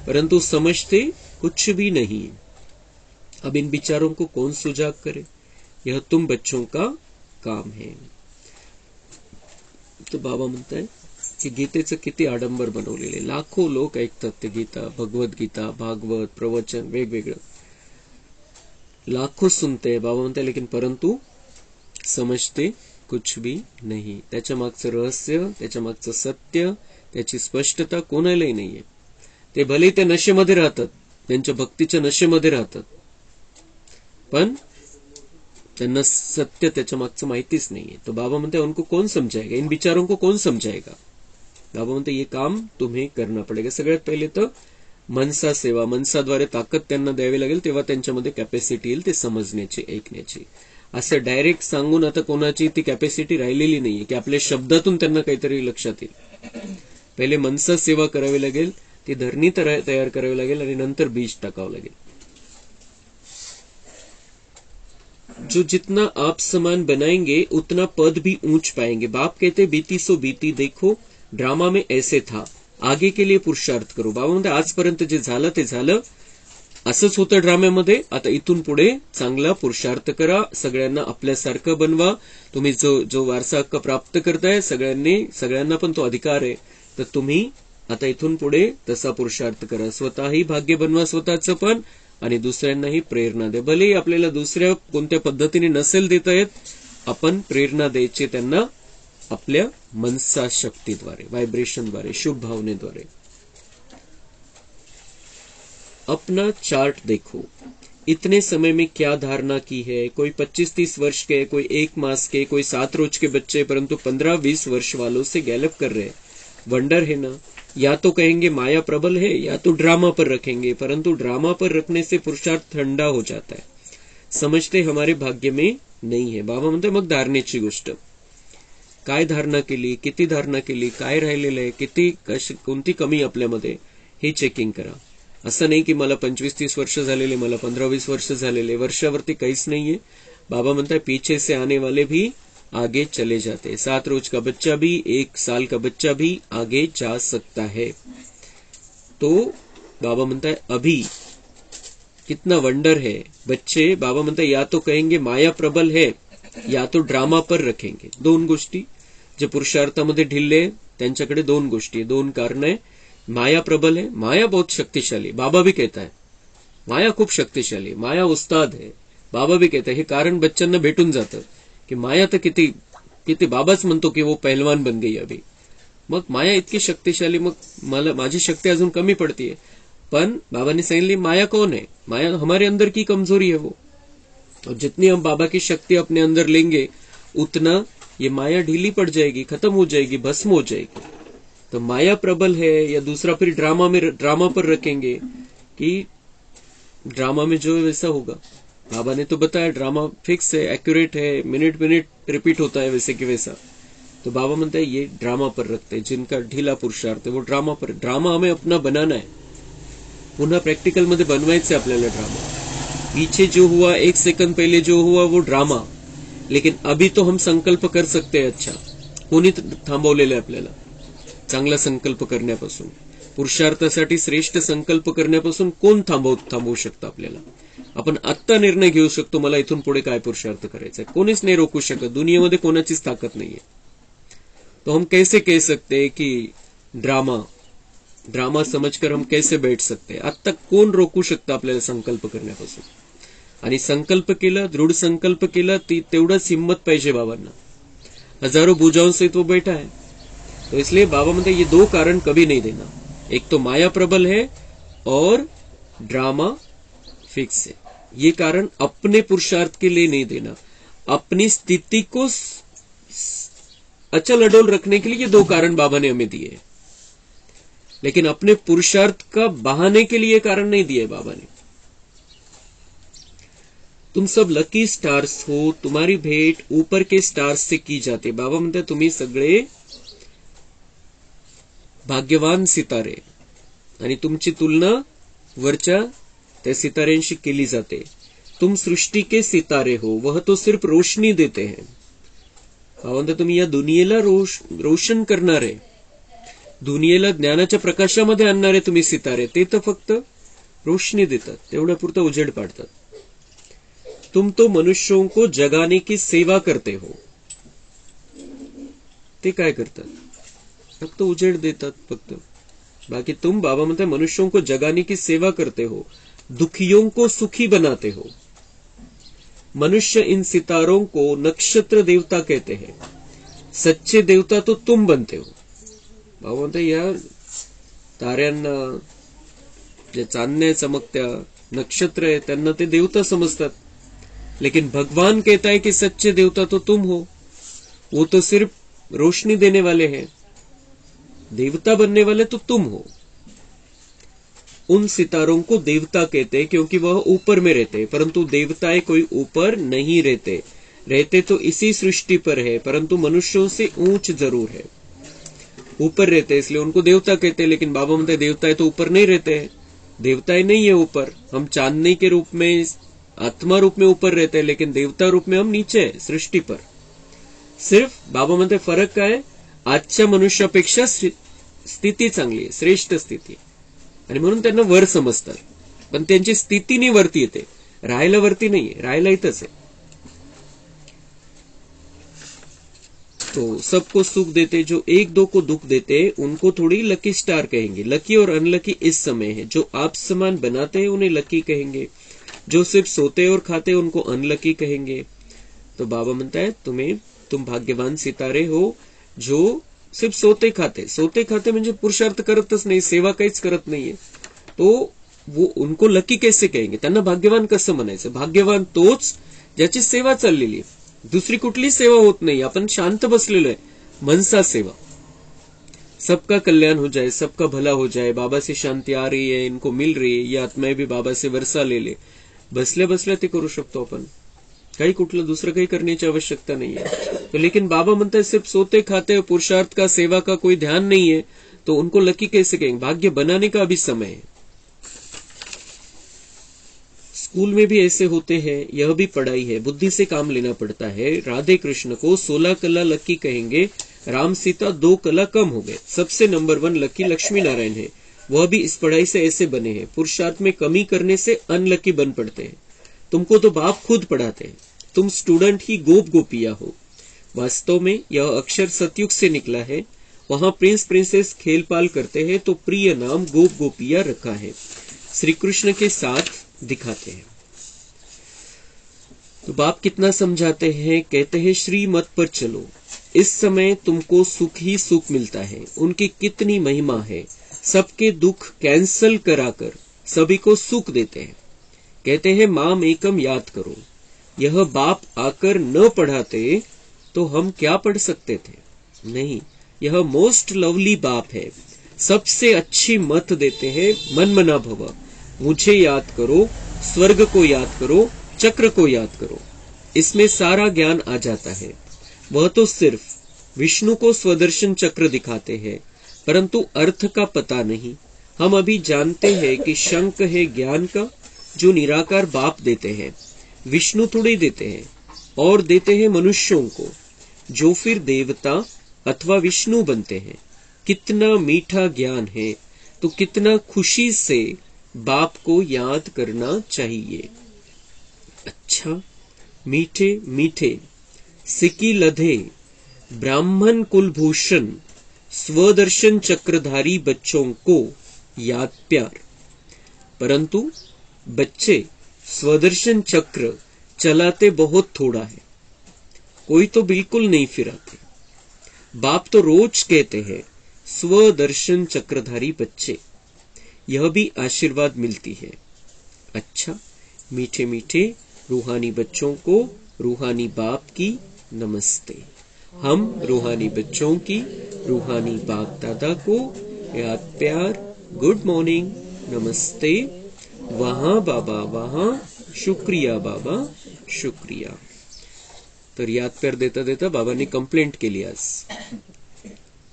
परंतु समझते कुछ भी नहीं। अब इन विचारों को कौन सुजाग करे, यह तुम बच्चों का काम है। तो बाबा म्हणताय की गीतेचं किती आडंबर बनवलेले, लाखो लोक ऐकतात ते गीता, भगवद्गीता, भागवत, प्रवचन वेगवेगळं, लाखों सुनते हैं बाबा म्हणताय, लेकिन परंतु समजते कुछ भी नहीं। त्याच्या मागचं रहस्य, त्याच्या मागचं सत्य, त्याची स्पष्टता कोणालाही नाहीये। ते भले त्या नशेमध्ये राहतात, त्यांच्या भक्तीच्या नशेमध्ये राहतात, पण त्यांना सत्य त्याच्या मागचं माहितीच नाहीये। तो बाबा म्हणते उनको कौन समझाएगा, इन विचारों को कौन समझाएगा। बाबा म्हणते ये काम तुम्हें करना पडेगा। सगळ्यात पहिले तर मनसा सेवा, मनसाद्वारे ताकद त्यांना द्यावी लागेल, तेव्हा त्यांच्यामध्ये कॅपॅसिटी येईल ते समजण्याची, ऐकण्याची। असं डायरेक्ट सांगून आता कोणाची ती कॅपॅसिटी राहिलेली नाहीये की आपल्या शब्दातून त्यांना काहीतरी लक्षात येईल। पहिले मनसा सेवा करावी लागेल, ती धरणी तयार करावी लागेल आणि नंतर बीज टाकावं लागेल। जो जितना आप समान बनाएंगे उतना पद भी ऊंच पाएंगे। बाप कहते बीती सो बीती देखो, ड्रामा में ऐसे था, आगे के लिए पुरुषार्थ करो। बाबा म्हणते आजपर्यंत जे झालं ते झालं, असंच होतं ड्राम्यामध्ये, आता इथून पुढे चांगला पुरुषार्थ करा, सगळ्यांना आपल्यासारखं बनवा। तुम्ही जो वारसा हक्क प्राप्त करताय, सगळ्यांना पण तो अधिकार आहे, तर तुम्ही आता इथून पुढे तसा पुरुषार्थ करा। स्वतःही भाग्य बनवा स्वतःचं पण, आणि दुसऱ्यांनाही प्रेरणा द्या। भले आपल्याला दुसऱ्या कोणत्या पद्धतीने नसेल देता येत, आपण प्रेरणा द्यायची त्यांना आपल्या मनसा शक्तीद्वारे, वाइब्रेशनद्वारे, शुभ भावनेद्वारे। अपना चार्ट देखो, इतने समय में क्या धारणा की है। कोई 25-30 वर्ष के, कोई 1 मास के, कोई 7 रोज के बच्चे, परंतु 15-20 वर्ष वालों से गैलप कर रहे हैं। वंडर है ना। या तो कहेंगे माया प्रबल है, या तो ड्रामा पर रखेंगे, परंतु ड्रामा पर रखने से पुरुषार्थ ठंडा हो जाता है, समझते हमारे भाग्य में नाही है। बाबा म्हणते मग धारणेची गोष्ट, काय धारणा केली, किती धारणा केली, काय राहिलेलं आहे, किती कोणती कमी आपल्यामध्ये, हे चेकिंग करा। असं नाही की मला 25-30 वर्ष झालेले, मला 15-20 वर्ष झालेले, वर्षावरती काहीच नाहीये। बाबा म्हणताय पीछे से आने वाले भी आगे चले जाते हैं। 7 रोज का बच्चा भी, 1 साल का बच्चा भी आगे जा सकता है। तो बाबा म्हणता है अभी कितना वंडर है। बच्चे बाबा म्हणता या तो कहेंगे माया प्रबल है, या तो ड्रामा पर रखेंगे। 2 गोष्टी जे पुरुषार्थामध्ये ढिल्ले त्यांच्याकडे 2 गोष्टी, 2 कारण आहे। माया प्रबल है, माया बहुत शक्तिशाली, बाबा भी कहता है माया खूप शक्तिशाली, माया उस्ताद है, बाबा भी कहता है। हे कारण बच्चांना भेटून जातं की माया तर किती किती, बाबाच म्हणतो की वो पहलवान बन गई अभी। मग माया इतकी शक्तिशाली, मग मला माझी शक्ती अजून कमी पडतीये। पण बाबांनी सांगितली माया कौन है, माया हमारे अंदर की कमजोरी है वो, और जितनी हम बाबा की शक्ति अपने अंदर लेंगे उतना ये माया ढीली पड़ जाएगी, खत्म हो जाएगी, भस्म हो जाएगी। तो माया प्रबल है, या दूसरा फिर ड्रामा पर रखेंगे कि ड्रामा में जो है वैसा होगा। बाबा ने तो बताया ड्रामा फिक्स है, एक्यूरेट है, मिनट मिनट रिपीट होता है वैसे कि वैसा। तो बाबा म्हणते हैं ये ड्रामा पर रखते हैं, जिनका ढीला पुरुषार्थ है वो ड्रामा पर। ड्रामा हमें अपना बनाना है, पुन्हा प्रैक्टिकल मध्ये बनवायचं है आपल्याला ड्रामा। पीछे जो हुआ, 1 सेकंड पहले जो हुआ वो ड्रामा, लेकिन अभी तो हम संकल्प कर सकते हैं। अच्छा, कोणी थांबवलेलं आहे आपल्याला चांगला संकल्प करण्यापासून, पुरुषार्थासाठी श्रेष्ठ संकल्प करण्यापासून कोण थांबवू शकतं आपल्याला? आपण आत्ता निर्णय घेऊ शकतो मला इथून पुढे काय पुरुषार्थ करायचा है, कोणीच नाही रोकू शकत, दुनियेमध्ये कोणाचीच ताकद नाहीये। तो हम कैसे कह सकते हैं कि ड्रामा समझकर हम कैसे बैठ सकते हैं? आत्ता कोण रोकू शकतं आपल्याला संकल्प करण्यापासून? आणि संकल्प केला, दृढ संकल्प केला, तेवढंच हिम्मत पाहिजे बाबांना। हजारों भुजाओं से तो बैठा है, तो इसलिए बाबा म्हणते ये 2 कारण कभी नहीं देना। एक तो माया प्रबल है और ड्रामा फिक्स है। ये कारण अपने पुरुषार्थ के लिए नहीं देना, अपनी स्थिति को अचल अडोल रखने के लिए ये 2 कारण बाबा ने हमें दिए, लेकिन अपने पुरुषार्थ का बहाने के लिए कारण नहीं दिए बाबा ने। तुम सब लकी स्टार्स हो, तुम्हारी भेंट ऊपर के स्टार्स से की जाती। बाबा म्हणते तुम्ही सगळे भाग्यवान सितारे, आणि तुमची तुलना वरच्या त्या सिताऱ्यांशी केली जाते। तुम सृष्टि के सितारे हो, वह तो सिर्फ रोशनी देते हैं। म्हणते तुम्ही या दुनियेला रोशन करणारे, दुनियेला ज्ञानाच्या प्रकाशामध्ये आणणारे तुम्ही सितारे, ते तर फक्त रोशनी देतात, तेवढ्यापुरतं उजेड पाडतात। तुम तो मनुष्यों को जगाने की सेवा करते हो, ते काय करतात? फक्त उजेड देतात फक्त, बाकी तुम बाबा म्हणते मनुष्यों को जगाने की सेवा करते हो, दुखियों को सुखी बनाते हो। मनुष्य इन सितारों को नक्षत्र देवता कहते हैं, सच्चे देवता तो तुम बनते हो। बाबा म्हणते या ताऱ्यांना, जे चांदण्या चमकत्या नक्षत्र आहे त्यांना ते देवता समजतात, लेकिन भगवान कहता है कि सच्चे देवता तो तुम हो, वो तो सिर्फ रोशनी देने वाले हैं, देवता बनने वाले तो तुम हो। उन सितारों को देवता कहते हैं क्योंकि वह ऊपर में रहते हैं, परंतु देवताएं कोई ऊपर नहीं रहते तो इसी सृष्टि पर है, परंतु मनुष्यों से ऊंच जरूर है। ऊपर रहते हैं इसलिए उनको देवता कहते हैं, लेकिन बाबा म्हणते देवताएं तो ऊपर नहीं रहते हैं, देवताएं नहीं है ऊपर। हम चांदनी के रूप में, आत्मा रूप में ऊपर रहते हैं, लेकिन देवता रूप में हम नीचे है सृष्टि पर। सिर्फ बाबा म्हणते फरक काय, आजच्या मनुष्यापेक्षा स्थिती चांगली आहे, श्रेष्ठ स्थिती, आणि म्हणून त्यांना वर समजतात, पण त्यांची स्थितीने वरती येते, राहायला वरती नाहीये, राहायला इथंच आहे। तो सबको सुख देते, जो 1-2 को दुख देते उनको थोड़ी लकी स्टार कहेंगे। लकी और अनलकी इस समय है, जो आप समान बनाते हैं उन्हें लकी कहेंगे, जो सिर्फ सोते और खाते उनको अनलकी कहेंगे। तो बाबा म्हणता है तुम भाग्यवान सितारे हो जो सिर्फ सोते खाते म्हणजे पुरुषार्थ करतच नाही, सेवा काहीच करत नाहीये, तो वो उनको लकी कैसे कहेंगे? त्यांना भाग्यवान कसं म्हणायचं? भाग्यवान तोच ज्याची सेवा चाललेली आहे, दुसरी कुठली सेवा होत नाही, आपण शांत बसलेलो आहे, मनसा सेवा। सबका कल्याण हो जाए, सबका भला हो जाए, बाबा से शांति आ रही है, इनको मिल रही है, ये आत्माएं भी बाबा से वर्षा ले, बसल्या बसल्या ते करू शकतो आपण, काही कुठलं दुसरं काही करण्याची आवश्यकता नहीं है। तो लेकिन बाबा म्हणता है सिर्फ सोते खाते पुरुषार्थ का, सेवा का कोई ध्यान नहीं है, तो उनको लकी कैसे कहेंगे? भाग्य बनाने का अभी समय है। स्कूल में भी ऐसे होते हैं, यह भी पढ़ाई है, बुद्धि से काम लेना पड़ता है। राधे कृष्ण को 16 कला लकी कहेंगे, राम सीता 2 कला कम हो गए। सबसे नंबर 1 लकी लक्ष्मी नारायण है, वह भी इस पढ़ाई से ऐसे बने हैं। पुरुषार्थ में कमी करने से अनलकी बन पड़ते हैं। तुमको तो बाप खुद पढ़ाते हैं, तुम स्टूडेंट ही गोप गोपिया हो। वास्तव में यह अक्षर सतयुग से निकला है, वहां प्रिंस प्रिंसेस खेल पाल करते हैं, तो प्रिय नाम गोप गोपिया रखा है। श्री कृष्ण के साथ दिखाते हैं। तो बाप कितना समझाते हैं, कहते हैं श्री मत पर चलो, इस समय तुमको सुख ही सुख मिलता है। उनकी कितनी महिमा है, सबके दुख कैंसल कराकर सभी को सुख देते हैं। कहते हैं माम एकम याद करो। यह बाप आकर न पढ़ाते तो हम क्या पढ़ सकते थे? नहीं, यह मोस्ट लवली बाप है, सबसे अच्छी मत देते हैं। मन मना भव, मुझे याद करो, स्वर्ग को याद करो, चक्र को याद करो, इसमें सारा ज्ञान आ जाता है। वह तो सिर्फ विष्णु को स्वदर्शन चक्र दिखाते हैं, परंतु अर्थ का पता नहीं। हम अभी जानते हैं कि शंख है ज्ञान का, जो निराकार बाप देते हैं, विष्णु थोड़े देते हैं, और देते हैं मनुष्यों को, जो फिर देवता अथवा विष्णु बनते हैं। कितना मीठा ज्ञान है, तो कितना खुशी से बाप को याद करना चाहिए। अच्छा, मीठे मीठे सिकी लधे ब्राह्मण कुलभूषण स्वदर्शन चक्रधारी बच्चों को याद प्यार। परंतु बच्चे स्वदर्शन चक्र चलाते बहुत थोड़ा है, कोई तो बिल्कुल नहीं फिराते। बाप तो रोज कहते हैं स्वदर्शन चक्रधारी बच्चे, यह भी आशीर्वाद मिलती है। अच्छा, मीठे मीठे रूहानी बच्चों को रूहानी बाप की नमस्ते। हम रूहानी बच्चों की रूहानी बाप दादा को याद प्यार, गुड मॉर्निंग, नमस्ते, वहां बाबा वहां, शुक्रिया बाबा शुक्रिया। तर याद प्यार देता देता बाबांनी कंप्लेंट केली आज।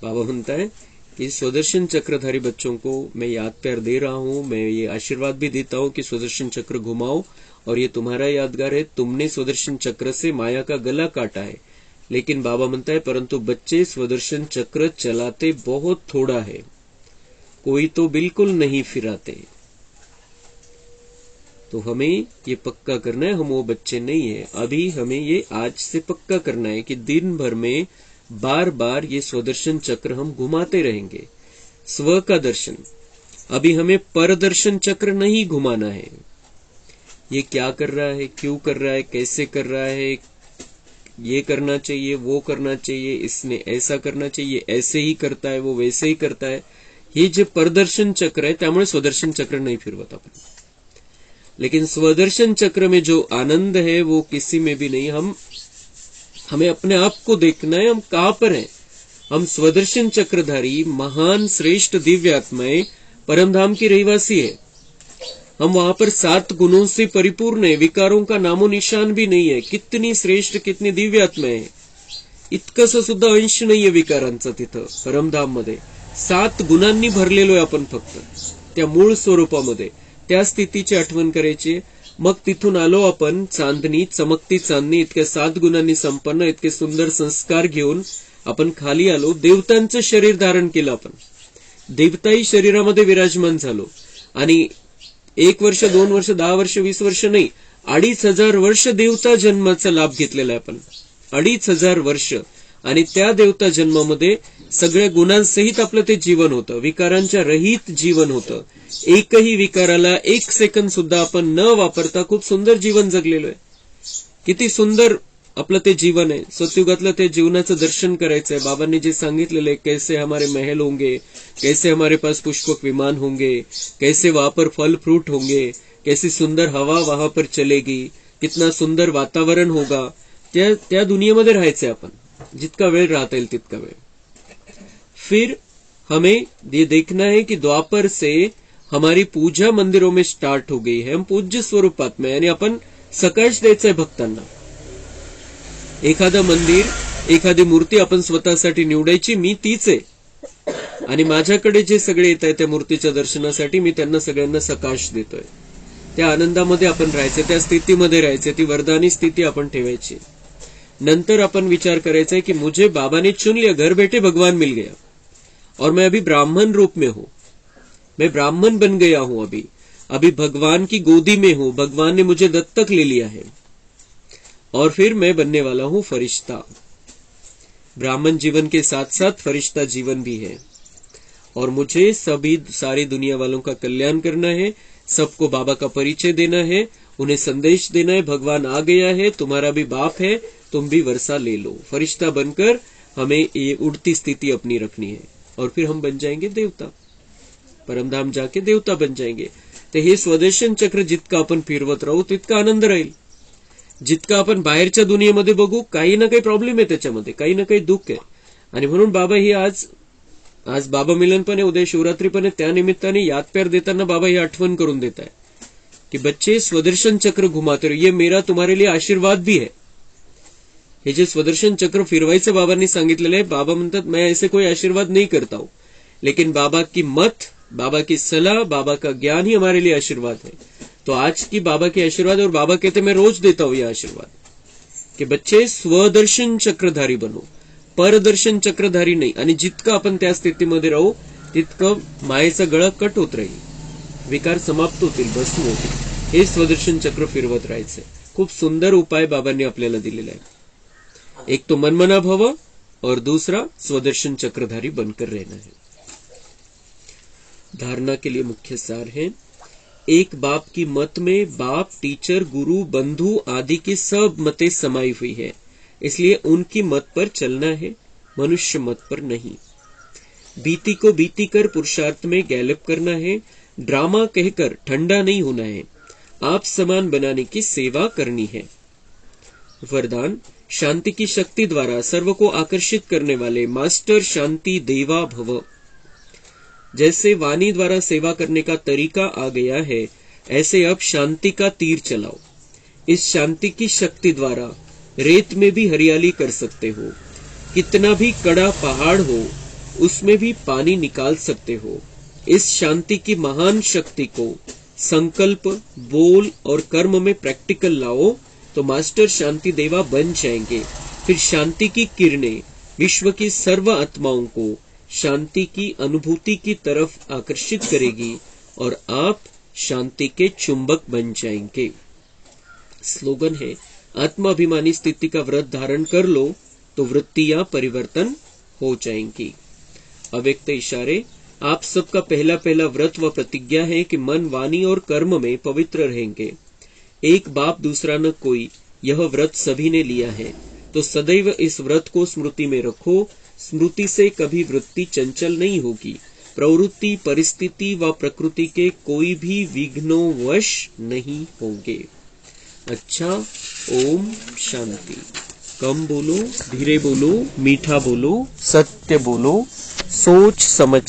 बाबा म्हणता है कि स्वदर्शन चक्रधारी बच्चों को मैं याद प्यार दे रहा हूं, मैं ये आशीर्वाद भी देता हूं कि स्वदर्शन चक्र घुमाओ, और ये तुम्हारा यादगार है, तुमने स्वदर्शन चक्र से माया का गला काटा है। लेकिन बाबा म्हणता है परंतु बच्चे स्वदर्शन चक्र चलाते बहुत थोड़ा है, कोई तो बिल्कुल नहीं फिराते। तो हमें ये पक्का करना है, हम वो बच्चे नहीं है। अभी हमें ये आज से पक्का करना है कि दिन भर में बार बार ये स्वदर्शन चक्र हम घुमाते रहेंगे। स्व का दर्शन, अभी हमें परदर्शन चक्र नहीं घुमाना है। ये क्या कर रहा है, क्यों कर रहा है, कैसे कर रहा है, ये करना चाहिए, वो करना चाहिए, इसने ऐसा करना चाहिए, ऐसे ही करता है, वो वैसे ही करता है, ये जो परदर्शन चक्र है, त्यामुळे स्वदर्शन चक्र नहीं फिरवत अपन। लेकिन स्वदर्शन चक्र में जो आनंद है वो किसी में भी नहीं। हमें अपने आप को देखना है, हम कहां पर हैं। हम स्वदर्शन चक्रधारी महान श्रेष्ठ दिव्य आत्माएं परमधाम की रहवासी है। हम वहां पर 7 गुणों से परिपूर्ण है, विकारों का नामो निशान भी नहीं है। कितनी श्रेष्ठ, कितनी दिव्य आत्माएं है, इतकंसं सुद्धा अंश नाहीये विकारांचा तिथं परमधाम मध्ये। 7 गुणांनी भरलेलो आहे आपण फक्त त्या मूळ स्वरूपामध्ये। त्या स्थितीची आठवण करायची। मग तिथून आलो आपण चांदणी, चमकती चांदणी, इतक्या 7 गुणांनी संपन्न, इतके सुंदर संस्कार घेऊन आपण खाली आलो। देवतांचं शरीर धारण केलं आपण, देवताही शरीरामध्ये विराजमान झालो, आणि 1 वर्ष 2 वर्ष 10 वर्ष 20 वर्ष नाही, 2500 वर्ष देवता जन्माचा लाभ घेतलेला आहे आपण। 2500 वर्ष, आणि त्या देवता जन्मामध्ये सगळ्या गुणांसहित आपलं ते जीवन होतं, विकारांच्या रहित जीवन होतं। एकही विकाराला 1 सेकंद सुद्धा आपण न वापरता खूप सुंदर जीवन जगलेलो आहे। किती सुंदर आपलं ते जीवन आहे। सतयुगातलं ते जीवनाचं दर्शन करायचंय। बाबांनी जे सांगितलेलं आहे, कैसे हमारे महल होंगे, कैसे हमारे पास पुष्पक विमान होंगे, कैसे वहां पर फल फ्रूट होंगे, कैसी सुंदर हवा वहां पर चलेगी, कितना सुंदर वातावरण होगा, त्या दुनियेमध्ये राहायचंय आपण, जितका वेळ राहता येईल तितका वेळ। फिर हमें ये देखना है कि द्वापर से हमारी पूजा मंदिरों में स्टार्ट हो गई है। हम पूज्य स्वरूपात में, यानी आपण सकाळच द्यायचंय भक्तांना। एखादं मंदिर, एखादी मूर्ती आपण स्वतःसाठी निवडायची, मी तीच आहे, आणि माझ्याकडे जे सगळे येत आहेत त्या मूर्तीच्या दर्शनासाठी मी त्यांना सगळ्यांना सकाश देतोय। त्या आनंदामध्ये आपण राहायचे, त्या स्थितीमध्ये राहायचे, ती वरदानी स्थिती आपण ठेवायची. नंतर अपन विचार करायचा है कि मुझे बाबा ने चुन लिया, घर बैठे भगवान मिल गया और मैं अभी ब्राह्मण रूप में हूं, मैं ब्राह्मण बन गया हूं, अभी भगवान की गोदी में हूं, भगवान ने मुझे दत्तक ले लिया है और फिर मैं बनने वाला हूं फरिश्ता. ब्राह्मण जीवन के साथ साथ फरिश्ता जीवन भी है और मुझे सभी सारी दुनिया वालों का कल्याण करना है, सबको बाबा का परिचय देना है, उन्हें संदेश देना है, भगवान आ गया है, तुम्हारा भी बाप है, तुम भी वर्षा ले लो. फरिश्ता बनकर हमें ये उड़ती स्थिति अपनी रखनी है और फिर हम बन जाएंगे देवता, परमधाम जाके देवता बन जाएंगे. तर हे स्वदर्शन चक्र जितका आपण फिरवत राहू तितका आनंद राहील. जितका आपण बाहेरच्या दुनियेमध्ये बघू काही ना काही प्रॉब्लेम आहे, त्याच्यामध्ये काही ना काही दुःख आहे. आणि म्हणून बाबा ही आज बाबा मिलन पण आहे, उद्या शिवरात्री पण आहे, त्या निमित्ताने याद प्यार देताना बाबा ही आठवण करून देत आहे कि बच्चे स्वदर्शन चक्र घुमाते रहो, ये मेरा तुम्हारे लिए आशीर्वाद भी है. हे जे स्वदर्शन चक्र फिरवायचं बाबांनी सांगितलेलं आहे, बाबा म्हणतात मैं ऐसे कोई आशीर्वाद नहीं करता हूं, लेकिन बाबा की मत, बाबा की सलाह, बाबा का ज्ञान ही हमारे लिए आशीर्वाद है. तो आज की बाबा के आशीर्वाद, और बाबा कहते मैं रोज देता हूं यह आशीर्वाद कि बच्चे स्वदर्शन चक्रधारी बनो, परदर्शन चक्रधारी नाही. आणि जितकं आपण त्या स्थितीमध्ये राहू तितकं मायेचा गळा कट होत राहील, विकार समाप्त होतील, भस्म होतील. हे स्वदर्शन चक्र फिरवत राहायचं. खूप सुंदर उपाय बाबांनी आपल्याला दिलेला आहे. एक तो मनमना भव और दूसरा स्वदर्शन चक्रधारी बनकर रहना है. धारणा के लिए मुख्य सार है, एक बाप की मत में बाप, टीचर, गुरु, बंधु आदि की सब मतें समाई हुई है, इसलिए उनकी मत पर चलना है, मनुष्य मत पर नहीं. बीती को बीती कर पुरुषार्थ में गैलप करना है, ड्रामा कहकर ठंडा नहीं होना है, आप समान बनाने की सेवा करनी है. वरदान, शांति की शक्ति द्वारा सर्व को आकर्षित करने वाले मास्टर शांति देवा भव. जैसे वाणी द्वारा सेवा करने का तरीका आ गया है, ऐसे अब शांति का तीर चलाओ. इस शांति की शक्ति द्वारा रेत में भी हरियाली कर सकते हो, कितना भी कड़ा पहाड़ हो उसमें भी पानी निकाल सकते हो. इस शांति की महान शक्ति को संकल्प, बोल और कर्म में प्रैक्टिकल लाओ तो मास्टर शांति देवा बन जाएंगे. फिर शांति की किरणें विश्व की सर्व आत्माओं को शांति की अनुभूति की तरफ आकर्षित करेगी और आप शांति के चुंबक बन जाएंगे. स्लोगन है, आत्माभिमानी स्थिति का व्रत धारण कर लो तो वृत्तियां परिवर्तन हो जाएंगी. अव्यक्त इशारे, आप सबका पहला पहला व्रत व प्रतिज्ञा है कि मन, वाणी और कर्म में पवित्र रहेंगे. एक बाप दूसरा न कोई, यह व्रत सभी ने लिया है, तो सदैव इस व्रत को स्मृति में रखो. स्मृति से कभी वृत्ति चंचल नहीं होगी. प्रवृत्ति, परिस्थिति व प्रकृति के कोई भी विघ्नों वश नहीं होंगे. अच्छा, ओम शांति. कम बोलो, धीरे बोलो, मीठा बोलो, सत्य बोलो, सोच समझ